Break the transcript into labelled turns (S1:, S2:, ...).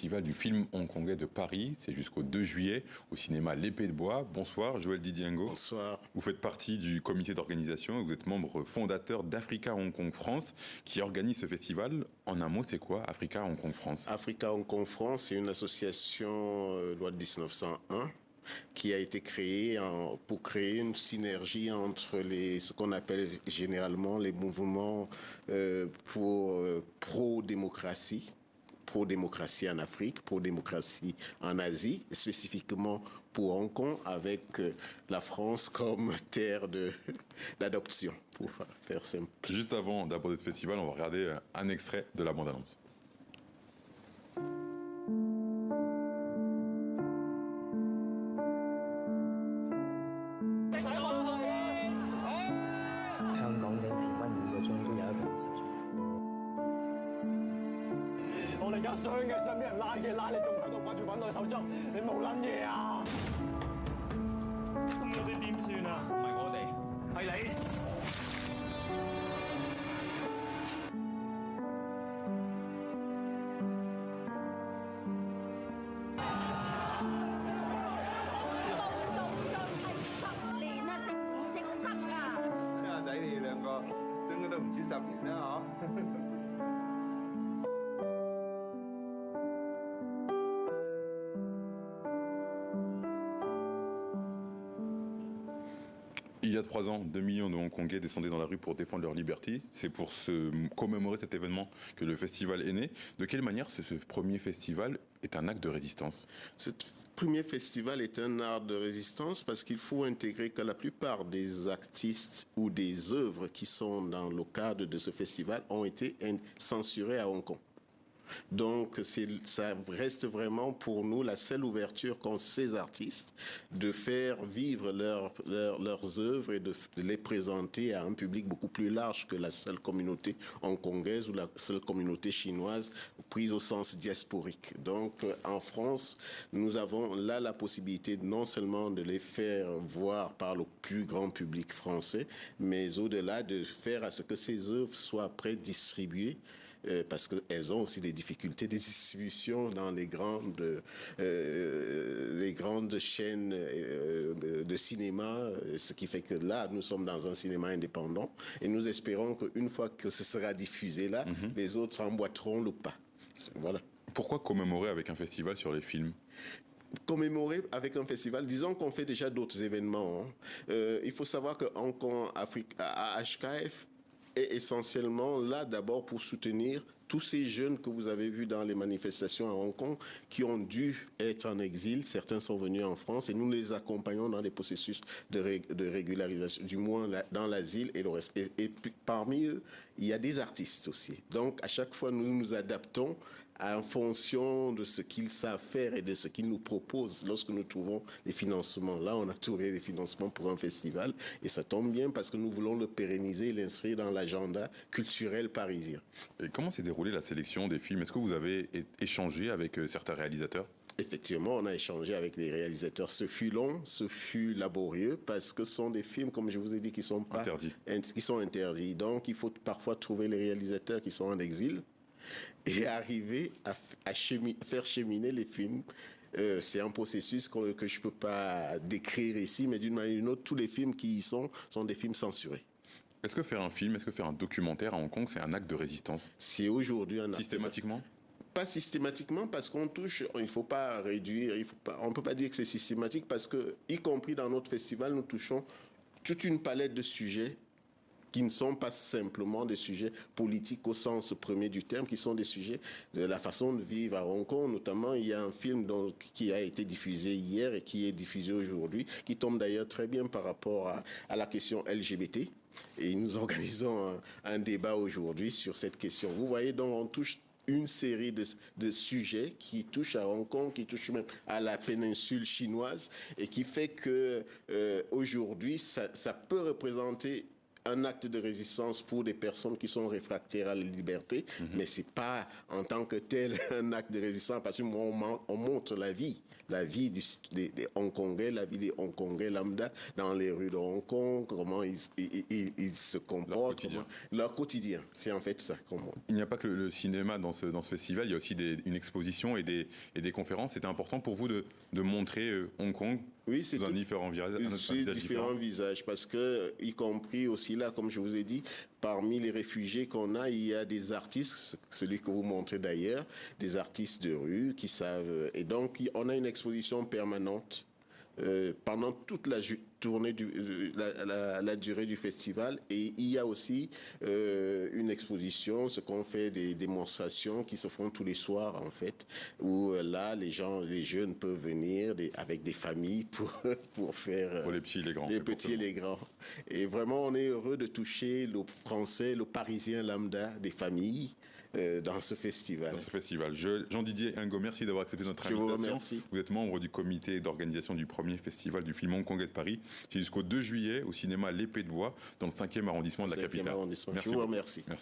S1: Festival du film hongkongais de Paris. C'est jusqu'au 2 juillet au cinéma L'Épée de Bois. Bonsoir, Joël Didiengo.
S2: Bonsoir.
S1: Vous faites partie du comité d'organisation et vous êtes membre fondateur d'Africa Hong Kong France qui organise ce festival. En un mot, c'est quoi Africa Hong Kong France?
S2: Africa Hong Kong France, c'est une association loi de 1901 qui a été créée pour créer une synergie entre ce qu'on appelle généralement les mouvements pro-démocratie en Afrique, pro-démocratie en Asie, spécifiquement pour Hong Kong, avec la France comme terre d'adoption, pour faire simple.
S1: Juste avant d'aborder ce festival, on va regarder un extrait de la bande-annonce. Il y a 3 ans, 2 millions de Hongkongais descendaient dans la rue pour défendre leur liberté. C'est pour commémorer cet événement que le festival est né. De quelle manière ce premier festival est un acte de résistance?
S2: Ce premier festival est un acte de résistance parce qu'il faut intégrer que la plupart des artistes ou des œuvres qui sont dans le cadre de ce festival ont été censurées à Hong Kong. Donc, ça reste vraiment pour nous la seule ouverture qu'ont ces artistes de faire vivre leurs œuvres et de les présenter à un public beaucoup plus large que la seule communauté hongkongaise ou la seule communauté chinoise prise au sens diasporique. Donc, en France, nous avons là la possibilité non seulement de les faire voir par le plus grand public français, mais au-delà de faire à ce que ces œuvres soient après distribuées parce qu'elles ont aussi des difficultés de distribution dans les grandes chaînes de cinéma, ce qui fait que là, nous sommes dans un cinéma indépendant et nous espérons qu'une fois que ce sera diffusé là, les autres emboîteront le pas. Voilà. Pourquoi
S1: commémorer avec un festival sur les films?
S2: Commémorer avec un festival, disons qu'on fait déjà d'autres événements. Il faut savoir que Hong Kong, HKF est essentiellement là d'abord pour soutenir tous ces jeunes que vous avez vus dans les manifestations à Hong Kong qui ont dû être en exil. Certains sont venus en France et nous les accompagnons dans les processus de régularisation, du moins dans l'asile et le reste. Et parmi eux, il y a des artistes aussi. Donc, à chaque fois, nous nous adaptons en fonction de ce qu'ils savent faire et de ce qu'ils nous proposent lorsque nous trouvons des financements. Là, on a trouvé des financements pour un festival et ça tombe bien parce que nous voulons le pérenniser et l'inscrire dans l'agenda culturel parisien.
S1: Et comment s'est déroulée la sélection des films? Est-ce que vous avez échangé avec certains réalisateurs?
S2: Effectivement, on a échangé avec les réalisateurs. Ce fut long, ce fut laborieux parce que ce sont des films, comme je vous ai dit, qui sont pas interdits. Donc, il faut parfois trouver les réalisateurs qui sont en exil et arriver à faire cheminer les films. C'est un processus que je peux pas décrire ici, mais d'une manière ou d'une autre, tous les films qui y sont des films censurés.
S1: Est-ce que faire un film, est-ce que faire un documentaire à Hong Kong, c'est un acte de résistance?
S2: C'est aujourd'hui un acte.
S1: Systématiquement?
S2: Pas systématiquement parce qu'on touche, il faut pas réduire, on peut pas dire que c'est systématique parce que, y compris dans notre festival, nous touchons toute une palette de sujets qui ne sont pas simplement des sujets politiques au sens premier du terme, qui sont des sujets de la façon de vivre à Hong Kong. Notamment, il y a un film qui a été diffusé hier et qui est diffusé aujourd'hui, qui tombe d'ailleurs très bien par rapport à la question LGBT. Et nous organisons un débat aujourd'hui sur cette question. Vous voyez, donc on touche une série de sujets qui touchent à Hong Kong, qui touchent même à la péninsule chinoise et qui fait que aujourd'hui, ça peut représenter un acte de résistance pour des personnes qui sont réfractaires à la liberté, mais c'est pas en tant que tel un acte de résistance parce que on montre la vie des Hongkongais, la vie des Hongkongais lambda dans les rues de Hong Kong, comment ils se comportent, leur quotidien. C'est en fait ça.
S1: Il n'y a pas que le cinéma dans ce festival, il y a aussi une exposition et des conférences. C'était important pour vous de montrer Hong Kong sous un différent
S2: visage, parce que, y compris aussi là, comme je vous ai dit, parmi les réfugiés qu'on a, il y a des artistes, celui que vous montrez d'ailleurs, des artistes de rue qui savent. Et donc, on a une exposition permanente pendant toute la tournée la durée du festival, et il y a aussi une exposition, ce qu'on fait, des démonstrations qui se font tous les soirs en fait, où là les jeunes peuvent venir avec des familles pour faire
S1: pour les petits et les grands,
S2: et vraiment on est heureux de toucher le français, le parisien lambda des familles dans ce festival.
S1: Jean-Didier Ngo, merci d'avoir accepté notre invitation.
S2: Je vous remercie.
S1: Vous êtes membre du comité d'organisation du premier festival du film hongkongais de Paris. C'est jusqu'au 2 juillet au cinéma L'Épée de Bois dans le 5e arrondissement de la capitale.
S2: Merci. Je vous remercie.
S1: Merci.